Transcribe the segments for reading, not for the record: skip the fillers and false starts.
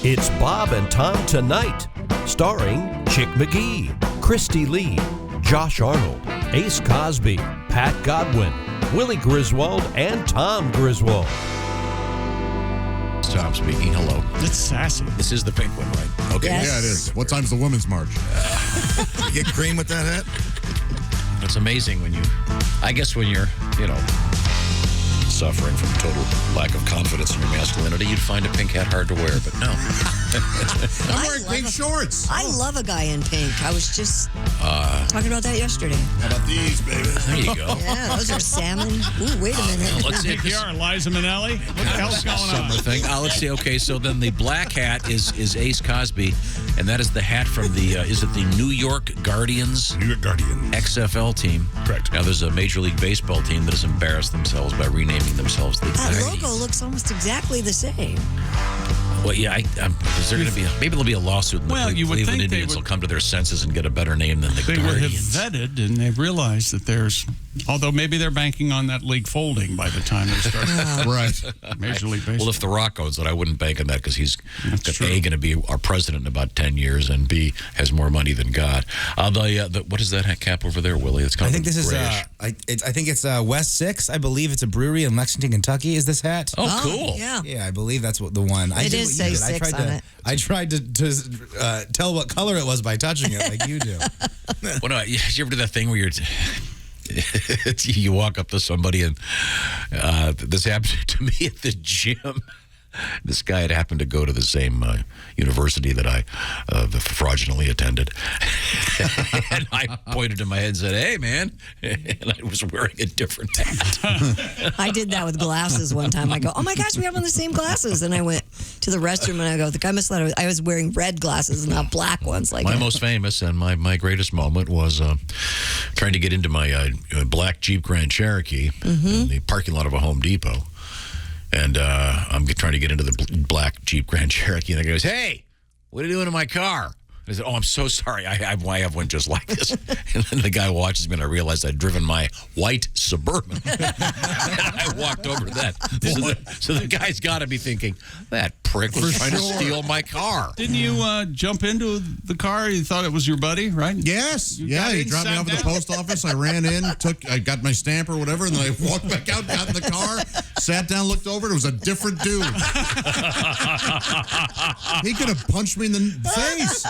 It's Bob and Tom Tonight, starring Chick McGee, Christy Lee, Josh Arnold, Ace Cosby, Pat Godwin, Willie Griswold, and Tom Griswold. Tom speaking. Hello. It's sassy. This is the pink one, right? Okay. Yes. Yeah, it is. What time's the women's march? You get cream with that hat? It's amazing when you're, suffering from total lack of confidence in your masculinity, you'd find a pink hat hard to wear, but no. I'm wearing pink shorts. I love a guy in pink. I was just talking about that yesterday. How about these, baby? There you go. Yeah, those are salmon. Ooh, wait a minute. Let's see. Here, Liza Minnelli. What the hell's going Summer on? thing. Let's see. Okay, so then the black hat is Ace Cosby, and that is the hat from the, is it the New York Guardians? New York Guardians. XFL team. Correct. Now, there's a Major League Baseball team that has embarrassed themselves by renaming themselves the That Guardians. logo looks almost exactly the same. Well, yeah, is there going to be maybe there'll be a lawsuit and the Well, you would Cleveland think they Indians would- will come to their senses and get a better name than the They would have Guardians. vetted, and they realized that although maybe they're banking on that league folding by the time they start Right. Major League Baseball. Well, if The Rock owns it, I wouldn't bank on that because he's true. A, going to be our president in about 10 years, and B, has more money than God. What is that cap over there, Willie? It's kind I of think this is grayish. I think it's West 6. I believe it's a brewery in Lexington, Kentucky. Is this hat? Oh, cool. Yeah. Yeah, I believe that's what the one. I It did is what you say did. 6 on it. I tried to tell what color it was by touching it, like you do. Well, no, you ever do that thing where you walk up to somebody and this happened to me at the gym. This guy had happened to go to the same university that I fraudulently attended. And I pointed to my head and said, "Hey, man." And I was wearing a different hat. I did that with glasses one time. I go, oh my gosh, we have on the same glasses. And I went to the restroom and I go, the guy must have thought I was wearing red glasses, not black ones. Like My most famous and my greatest moment was trying to get into my black Jeep Grand Cherokee in the parking lot of a Home Depot. And I'm trying to get into the black Jeep Grand Cherokee. And the guy goes, "Hey, what are you doing in my car?" I said, "Oh, I'm so sorry. I have one just like this." And then the guy watches me, and I realized I'd driven my white Suburban. And I walked over to that. So the guy's got to be thinking, that prick was trying to steal my car. Didn't you jump into the car? You thought it was your buddy, right? Yes. You Yeah, got he in, dropped me sat off at the down? post office. I ran in, I got my stamp or whatever, and then I walked back out, got in the car, sat down, looked over. It was a different dude. He could have punched me in the face.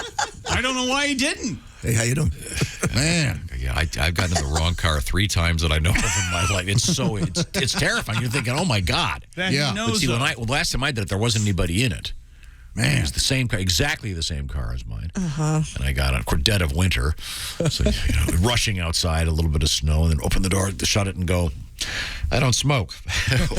I don't know why he didn't. Hey, how you doing? Man. Yeah, I've gotten in the wrong car 3 times that I know of in my life. It's terrifying. You're thinking, oh my God. That Yeah. he But knows see, of. last time I did it, there wasn't anybody in it. Man. It was the same car, exactly the same car as mine. And I got on dead of winter, so rushing outside, a little bit of snow, and then open the door, shut it, and go, "I don't smoke.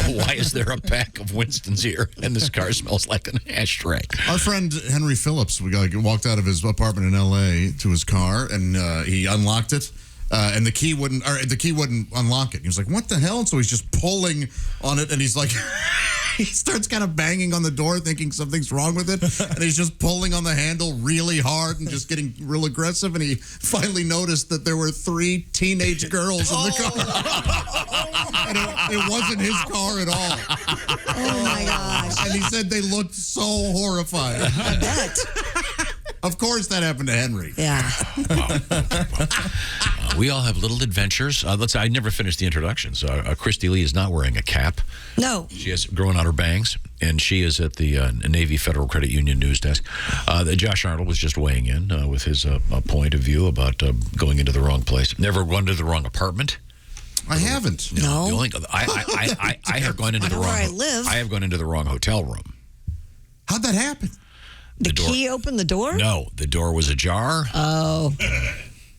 Why is there a pack of Winstons here and this car smells like an ashtray?" Our friend Henry Phillips, we walked out of his apartment in L.A. to his car, and he unlocked it, and the key wouldn't unlock it. He was like, "What the hell?" And so he's just pulling on it, and he's like, he starts kind of banging on the door, thinking something's wrong with it, and he's just pulling on the handle really hard and just getting real aggressive. And he finally noticed that there were 3 teenage girls in the car, and it wasn't his car at all. Oh my gosh. And he said they looked so horrified. I bet. Of course, that happened to Henry. Yeah. We all have little adventures. I never finished the introduction. So Christy Lee is not wearing a cap. No. She has growing out her bangs, and she is at the Navy Federal Credit Union news desk. Josh Arnold was just weighing in with his point of view about going into the wrong place. Never gone to the wrong apartment. I haven't. No. The only, I have gone into I the know wrong. where I live. I have gone into the wrong hotel room. How'd that happen? The door- key opened the door? No, the door was ajar. Oh.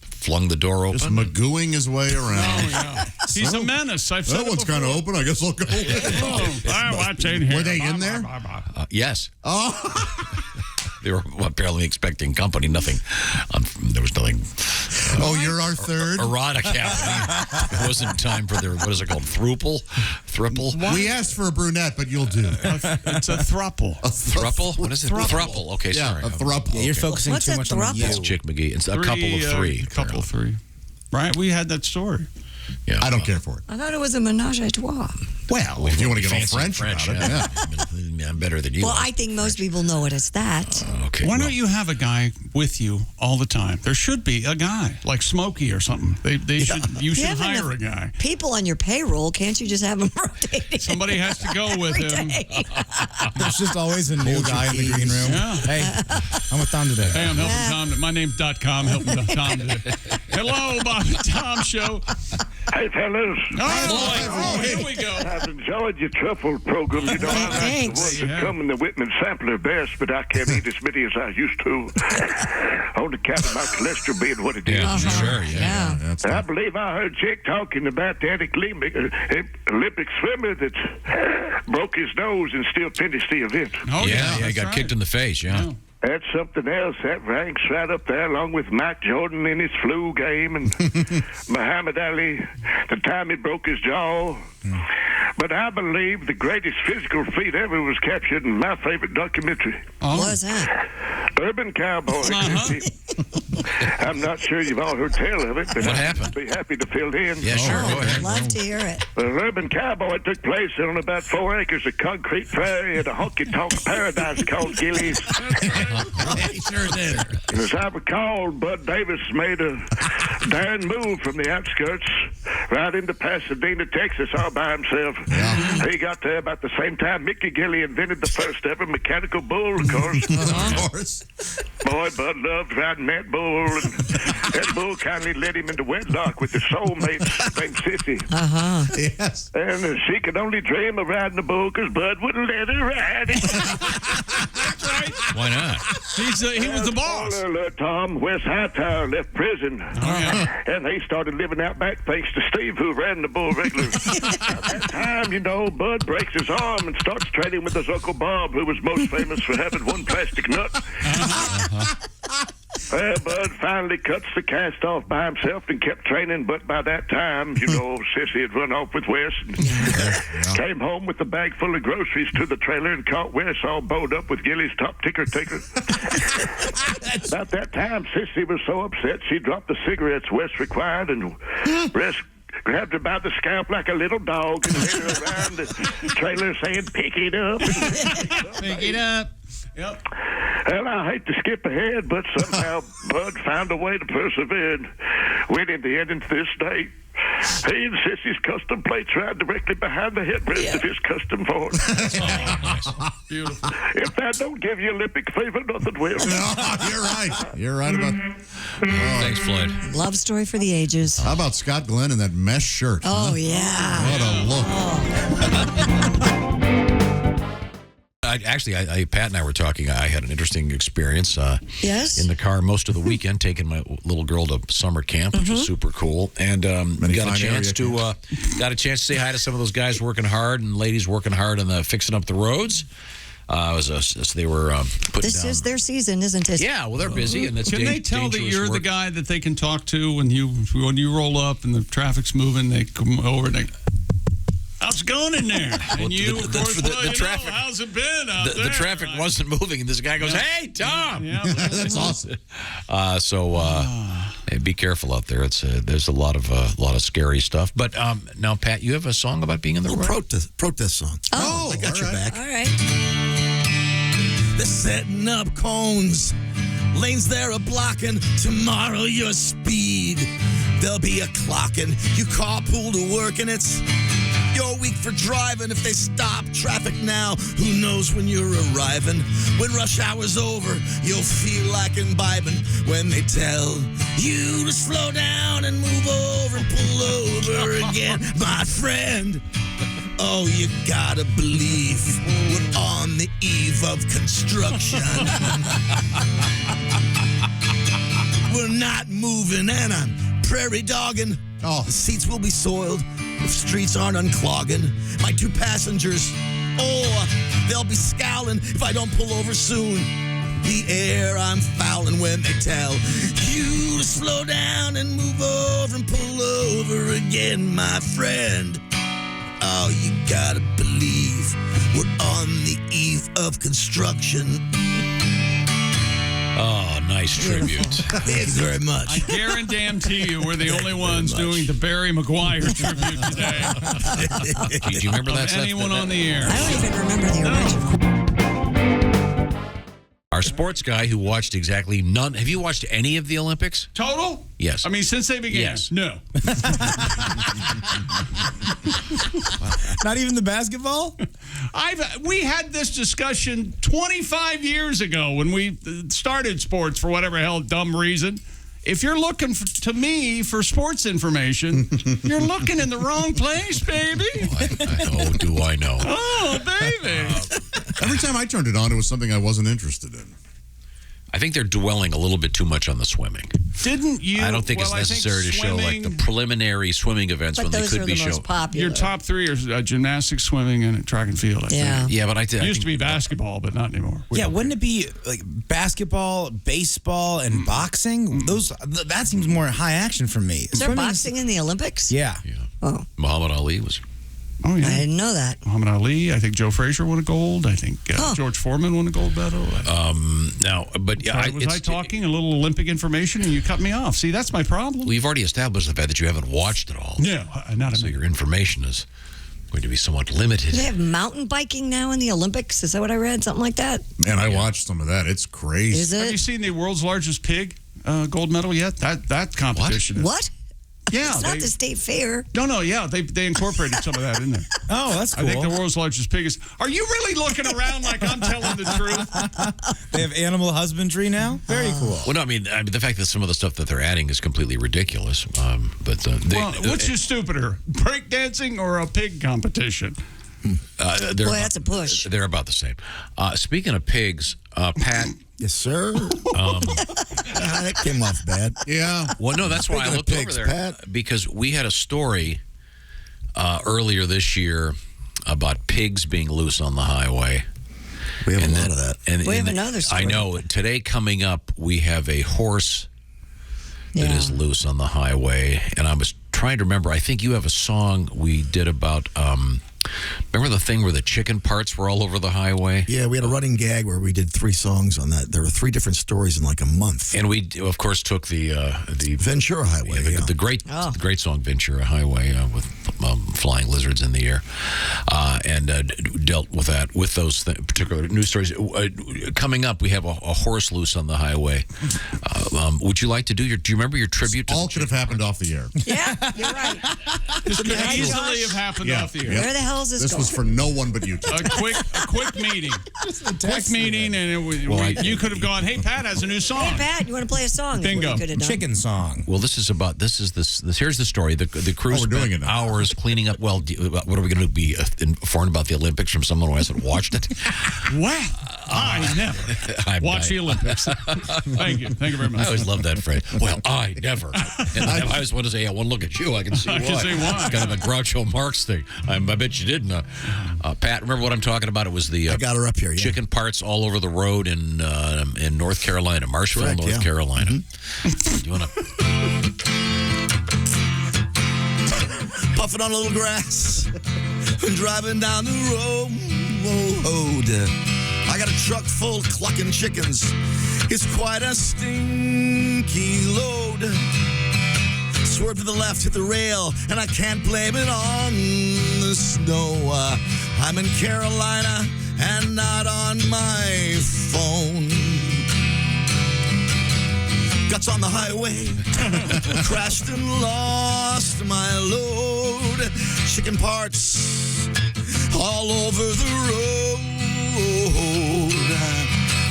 Flung the door open. Just magooing his way around. Oh, yeah. He's a menace. I've said That it one's kind of before. open. I guess I'll go. Oh, I watch in here. Were they in there? Yes. Oh, They were apparently expecting company. Nothing. There was nothing. oh, you're our third. Erotic happening. It wasn't time for their, what is it called? Thruple? We asked for a brunette, but you'll do. It's a thruple. Thruple? What is it? Thruple. Okay, Yeah, sorry. a thruple. Yeah, you're focusing What's too a much on the throuple? you. It's Chick McGee. It's a couple of 3. Couple of 3. Right? We had that story. Yeah. I don't care for it. I thought it was a menage a trois. Well, if you want to get all Fancy French about it, yeah. yeah. better than you. Well, I think most people know it as that. Okay. Why don't you have a guy with you all the time? There should be a guy like Smokey or something. You should hire a guy. People on your payroll, can't you just have them rotating? Somebody has to go with him. There's just always a new guy in the green room. Yeah. Hey, I'm with Tom today. Hey, I'm helping Tom. My name's .com. Helping Tom today. Hello, Bob and Tom Show. Hey, fellas. Oh, here we go. I've enjoyed your truffle program. You know, I like the Thanks. ones that come in the Whitman sampler best, but I can't eat as many as I used to. On the account of my cholesterol being what it is. Yeah, sure. Yeah. That's I believe I heard Jake talking about the Olympic swimmer that broke his nose and still finished the event. Oh, He that's got right. kicked in the face. Yeah. That's something else. That ranks right up there along with Mike Jordan in his flu game and Muhammad Ali, the time he broke his jaw. But I believe the greatest physical feat ever was captured in my favorite documentary, Oh. What was that? Urban Cowboy. I'm not sure you've all heard tell of it, but What happened? I'd be happy to fill in. Yeah, sure. Go I'd ahead. love to hear it. The Urban Cowboy took place on about 4 acres of concrete prairie at a honky-tonk paradise called Gillies. He sure did. And as I recall, Bud Davis made a daring move from the outskirts right into Pasadena, Texas, all by himself. He got there about the same time Mickey Gilly invented the first ever mechanical bull, of course. Of course. Boy, Bud loved riding that bull, and that bull kindly led him into wedlock with his soulmate named Sissy. Yes. And she could only dream of riding the bull because Bud wouldn't let her ride it. Why not? He was the boss. Spoiler alert, Tom, Wes Hightower left prison. And he started living out back thanks to Steve, who ran the bull regularly. At that time, you know, Bud breaks his arm and starts training with his Uncle Bob, who was most famous for having one plastic nut. Well, Bud finally cuts the cast off by himself and kept training, but by that time, you know, Sissy had run off with Wes and came home with a bag full of groceries to the trailer and caught Wes all bowed up with Gilly's top ticker taker. About that time, Sissy was so upset she dropped the cigarettes Wes required and Wes grabbed her by the scalp like a little dog and led her around the trailer saying, "Pick it up." Pick it up. Yep. Well, I hate to skip ahead, but somehow Bud found a way to persevere and went in the end into this day. He and Sissy's custom plates right directly behind the headrest of his custom Ford. Beautiful. If that don't give you Olympic fever, nothing will. No, you're right. You're right about. Thanks, Floyd. Love story for the ages. How about Scott Glenn in that mesh shirt? Oh, yeah. What a look. Pat and I were talking. I had an interesting experience Yes? in the car most of the weekend, taking my little girl to summer camp, which was super cool, and got a chance to say hi to some of those guys working hard and ladies working hard on fixing up the roads. So they were putting This down. is their season, isn't it? Yeah, well, they're busy, and that's Can they tell that dangerous you're the work. guy that they can talk to when you roll up and the traffic's moving? They come over and they. How's it going in there? And you, of course, the traffic. how's it been out there? The traffic wasn't moving, and this guy goes, "Hey, Tom!" Yeah, That's awesome. Hey, be careful out there. It's there's a lot of scary stuff. But now, Pat, you have a song about being in the road. Protest song. Oh, I got your back. all right. They're setting up cones. Lanes there are blocking. Tomorrow your speed. There'll be a clocking. You carpool to work and it's your week for driving. If they stop traffic now, who knows when you're arriving. When rush hour's over, you'll feel like imbibing. When they tell you to slow down and move over and pull over again, my friend. Oh, you gotta believe we're on the eve of construction. We're not moving and I'm prairie dogging. Oh. The seats will be soiled if streets aren't unclogging. My two passengers, they'll be scowling if I don't pull over soon. The air I'm fouling when they tell you to slow down and move over and pull over again, my friend. Oh, you gotta believe we're on the eve of construction. Oh, nice tribute. Thank you very much. I guarantee you we're the only ones doing the Barry Maguire tribute today. Do you remember that? Anyone on the air. I don't even remember the original. sports guy who watched exactly none. Have you watched any of the Olympics? Total? Yes. I mean, since they began? Yes. No. Not even the basketball? We had this discussion 25 years ago when we started sports for whatever hell dumb reason. If you're looking to me for sports information, you're looking in the wrong place, baby. Do I know? Oh, baby. Every time I turned it on, it was something I wasn't interested in. I think they're dwelling a little bit too much on the swimming. Didn't you? I don't think it's necessary to show like the preliminary swimming events But when they those could are be the shown. most popular. Your top three are gymnastics, swimming, and track and field, I think. Yeah, but I Used to be basketball, but not anymore. Yeah, wouldn't it be like basketball, baseball, and boxing? That seems more high action for me. Is there boxing in the Olympics? Yeah. Oh. Muhammad Ali was. Oh, yeah. I didn't know that. Muhammad Ali. I think Joe Frazier won a gold. I think George Foreman won a gold medal. Now, but yeah, was I talking a little Olympic information and you cut me off? See, that's my problem. We've already established the fact that you haven't watched it all. Yeah, not so your information is going to be somewhat limited. Do they have mountain biking now in the Olympics? Is that what I read? Something like that? Man, I watched some of that. It's crazy. Is it? Have you seen the world's largest pig gold medal yet? That competition. What? Yeah, it's not the state fair. No, yeah, they incorporated some of that in there. Oh, that's cool. I think the world's largest pig is. Are you really looking around like I'm telling the truth? They have animal husbandry now? Very cool. Well, no, I mean, the fact that some of the stuff that they're adding is completely ridiculous. Which is stupider, breakdancing or a pig competition? Boy, that's a push. They're about the same. Speaking of pigs, Pat. Yes, sir. That came off bad. Yeah. Well, no, that's why I looked over there. Pat. Because we had a story earlier this year about pigs being loose on the highway. We have a lot of that. And We have another story. I know. Today coming up, we have a horse that is loose on the highway. And I was trying to remember, I think you have a song we did about... remember the thing where the chicken parts were all over the highway? Yeah, we had a running gag where we did 3 songs on that. There were 3 different stories in like a month. And we, of course, took the Ventura Highway. The great song Ventura Highway with flying lizards in the air, and dealt with that with those particular news stories. Coming up, we have a horse loose on the highway. Would you like to do do you remember your tribute? All could have happened off the air. Yeah, you're right. This could easily have happened off the air. Where the hell is this going? Was for no one but you. A quick meeting. Quick meeting, and you could have gone, hey, Pat has a new song. Hey, Pat, you want to play a song? Bingo. Chicken song. Well, this is here's the story. The crew we're doing spent it now. hours cleaning up. Well, what are we going to be informed about the Olympics from someone who hasn't watched it? Well, I never watch the Olympics. Thank you very much. I always love that phrase. Well, I never. And I always want to say, one look at you, I can see why. It's kind of a Groucho Marx thing. I bet you didn't. Pat, remember what I'm talking about? It was the I got her up here. Yeah. chicken parts all over the road in North Carolina, Marshville, Correct, North Carolina. Mm-hmm. Do you want to? Puffing on a little grass, driving down the road. I got a truck full of clucking chickens. It's quite a stinky load. Swerve to the left, hit the rail, and I can't blame it on the snow. I'm in Carolina and not on my phone. Guts on the highway, crashed and lost my load. Chicken parts all over the road.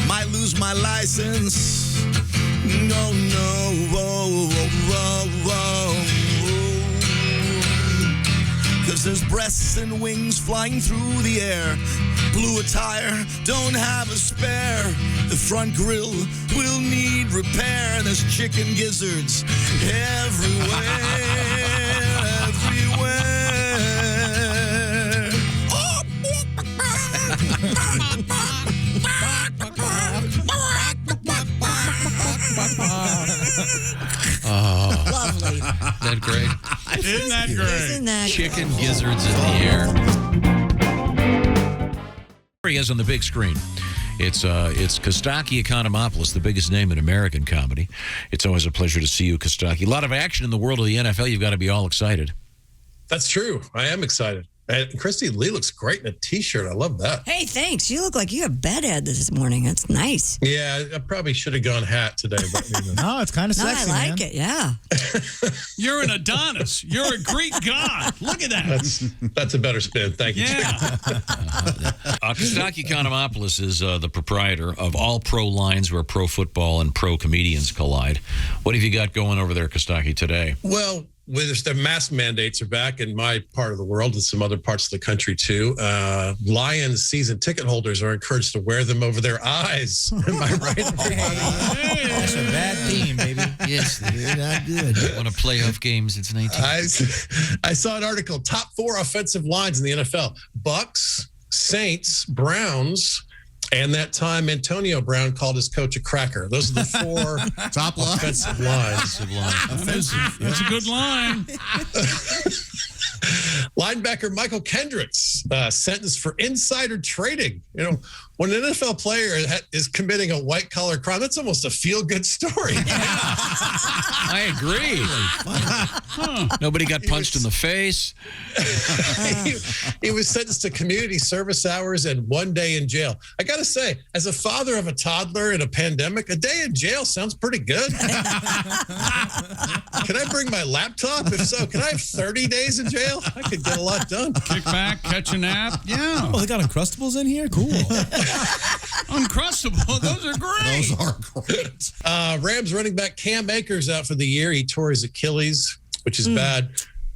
Might lose my license. No. Cause there's breasts and wings flying through the air. Blew a tire, don't have a spare. The front grill will need repair. And there's chicken gizzards everywhere. Lovely. Isn't that great? Isn't that great? Isn't that Chicken gizzards in the air. Here he is on the big screen. It's Costaki Economopoulos, the biggest name in American comedy. It's always a pleasure to see you, Costaki. A lot of action in the world of the NFL. You've got to be all excited. That's true. I am excited. And Christy Lee looks great in a T-shirt. I love that. Hey, thanks. You look like you have bedhead this morning. That's nice. Yeah, I probably should have gone hat today. But, No, it's kind of No, sexy, I like man. it. Yeah. You're an Adonis. You're a Greek god. Look at that. That's a better spin. Thank you. Yeah. Costaki Economopoulos is the proprietor of all pro lines where pro football and pro comedians collide. What have you got going over there, Costaki, today? Well, the mask mandates are back in my part of the world and some other parts of the country too. Lions season ticket holders are encouraged to wear them over their eyes. Am I right, everybody? That's a bad theme, baby. Yes, You're not good. one of playoff games. It's 19. I saw an article, top 4 offensive lines in the NFL. Bucks, Saints, Browns, and that time Antonio Brown called his coach a cracker. Those are the 4 Top line. offensive lines. That's a good line. Linebacker Michael Kendricks sentenced for insider trading. You know, when an NFL player is committing a white-collar crime, that's almost a feel-good story. I agree. Nobody got punched in the face. He was sentenced to community service hours and 1 day in jail. I got to say, as a father of a toddler in a pandemic, a day in jail sounds pretty good. Can I bring my laptop? If so, can I have 30 days in jail? I could get a lot done. Kick back, catch a nap. Yeah. Oh, they got Uncrustables in here? Cool. Uncrustable. Those are great. Those are great. Rams running back Cam Akers out for the year. He tore his Achilles, which is bad,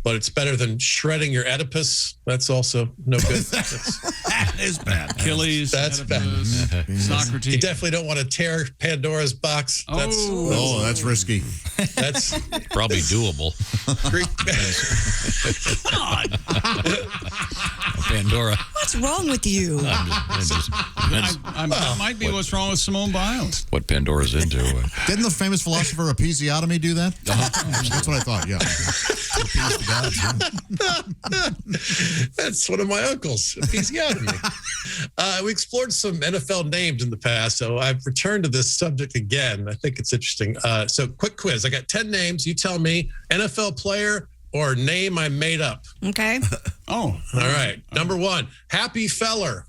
but it's better than shredding your Oedipus. That's also no good. That is bad. Achilles. That's bad. Oedipus, Socrates. You definitely don't want to tear Pandora's box. That's risky. That's Probably doable. Greek. Pandora. What's wrong with you? That might be what's wrong with Simone Biles. What Pandora's into. Didn't the famous philosopher episiotomy do that? That's what I thought, yeah. That's one of my uncles. Episiotomy. We explored some NFL names in the past, so I've returned to this subject again. I think it's interesting. So quick quiz. I got 10 names. You tell me NFL player or name I made up. Okay. Oh. All right. Number 1, Happy Feller.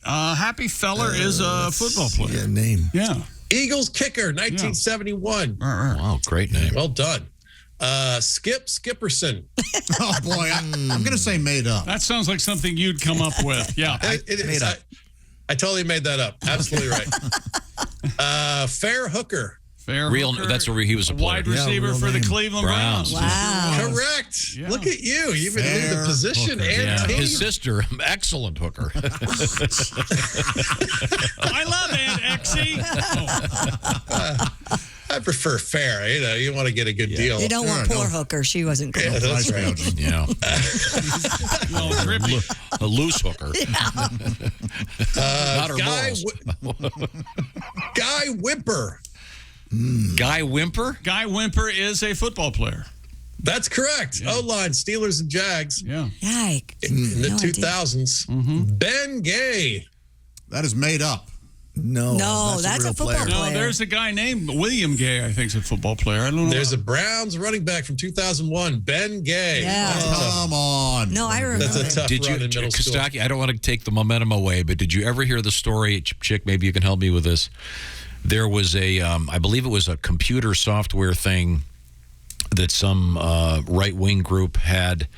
Happy Feller is a football player. Yeah, name. Yeah. Eagles kicker, 1971. Wow, great name. Well done. Skip Skipperson. Oh, boy. I'm going to say made up. That sounds like something you'd come up with. Yeah. I totally made that up. Absolutely right. Fair Hooker. Fair Real. hooker, That's where he was a player. wide receiver real for the name. Cleveland Browns. Wow. Correct. Yeah. Look at you. You even knew the Fair position hooker. and Yeah, team. his sister, excellent hooker. I love Aunt Exie. I prefer fair. You know, you want to get a good deal. You don't want poor hooker. She wasn't cool. Yeah, that's right. Yeah, Well, drippy. a loose hooker. Not her balls. Guy Whipper. Guy Whimper. Guy Whimper is a football player. That's correct. O-line, Steelers and Jags Yeah. Yike. in the No idea. 2000s. Ben Gay. That is made up. No, No, that's a real football player. No, player. there's a guy named William Gay, I think, is a football player. I don't know. There's a Browns running back from 2001, Ben Gay. Yeah. Come on. No, I remember. That's a tough Did you, run in middle school. Kostaki? I don't want to take the momentum away, but did you ever hear the story, Chick? Maybe you can help me with this. There was a, I believe it was a computer software thing that some right-wing group had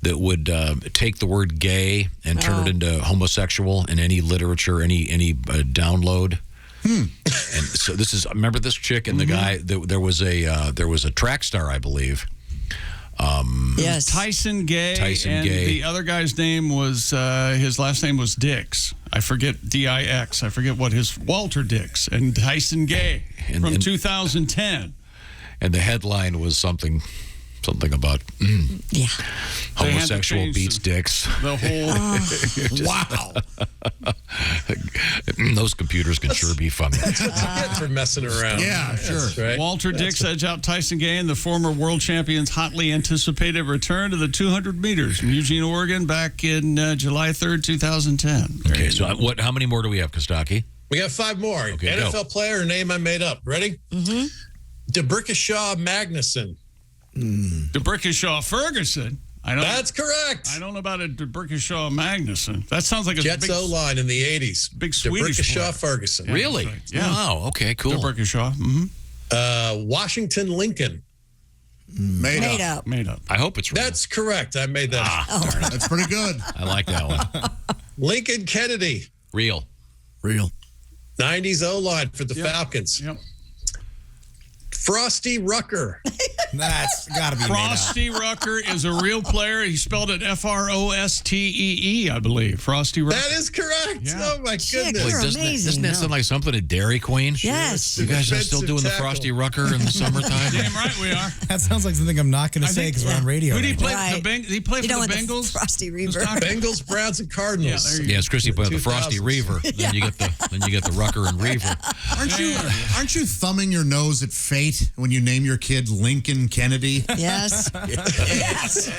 that would take the word gay and turn it into homosexual in any literature, any download. And so this is, remember this chick and the guy. There was a track star, I believe. Yes. Tyson Gay. Tyson and Gay. the other guy's name was, his last name was Dix. I forget, D-I-X. I forget what his, Walter Dix and Tyson Gay from 2010. And the headline was something about Yeah. homosexual change beats dicks. The whole, Wow. Those computers can sure be funny. That's what you get for messing around. Yeah, sure. That's right. Walter Dix edged out Tyson Gay in the former world champion's hotly anticipated return to the 200 meters in Eugene, Oregon back in July 3rd, 2010. Okay, so how many more do we have, Kostaki? We got 5 more. Okay, NFL go. player, name I made up. Ready? DeBrickashaw Magnuson. DeBrickashaw Ferguson. That's correct. I don't know about a DeBerkeshaw Magnuson. That sounds like a Jets big, O-line in the 80s. big Swedish DeBerkeshaw player. Ferguson. Yeah, Really? that's right. Yeah. Wow. Okay. Cool. DeBerkeshaw. Mm-hmm. Washington Lincoln. Made up. Made up. I hope it's real. That's correct. I made that. up. That's pretty good. I like that one. Lincoln Kennedy. Real. 90s O-line for the Falcons. Yep. Frosty Rucker. That's got to be Frosty Rucker is a real player. He spelled it Frostee, I believe. Frosty Rucker. That is correct. Yeah. Oh, my Chick, goodness. you're Doesn't amazing. that sound like something at Dairy Queen? Yes. You guys are still Defensive doing the tackle. Frosty Rucker in the summertime? Damn right we are. That sounds like something I'm not going to say because we're on radio. Who did he right play Right. for? Did he play You for don't the want Bengals? the Frosty Reaver. Bengals, Browns, and Cardinals. Yeah, there you Yes, Christy played the Frosty 2000s. Reaver. Then you get the Rucker and Reaver. Aren't you thumbing your nose at fate when you name your kid Lincoln Kennedy? Yes. Yes.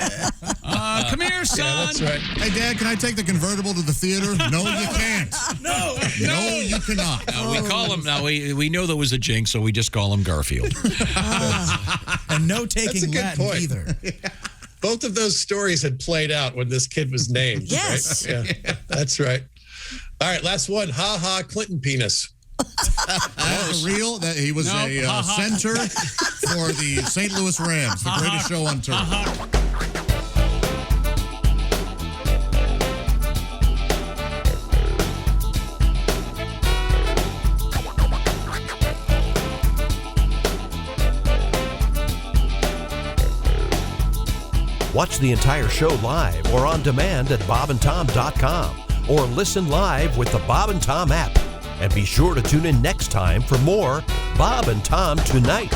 Come here, son. Yeah, that's right. Hey, Dad, can I take the convertible to the theater? No, you can't. No, you cannot. We call him now. We know there was a jinx, so we just call him Garfield. And no That's a taking good Latin point. either. Both of those stories had played out when this kid was named. Yes. Right? Yeah, that's right. All right, last one. Ha ha, Clinton penis. That's real. That he was Nope. a center for the St. Louis Rams, the greatest show on turf. Watch the entire show live or on demand at bobandtom.com or listen live with the Bob and Tom app. And be sure to tune in next time for more Bob and Tom Tonight.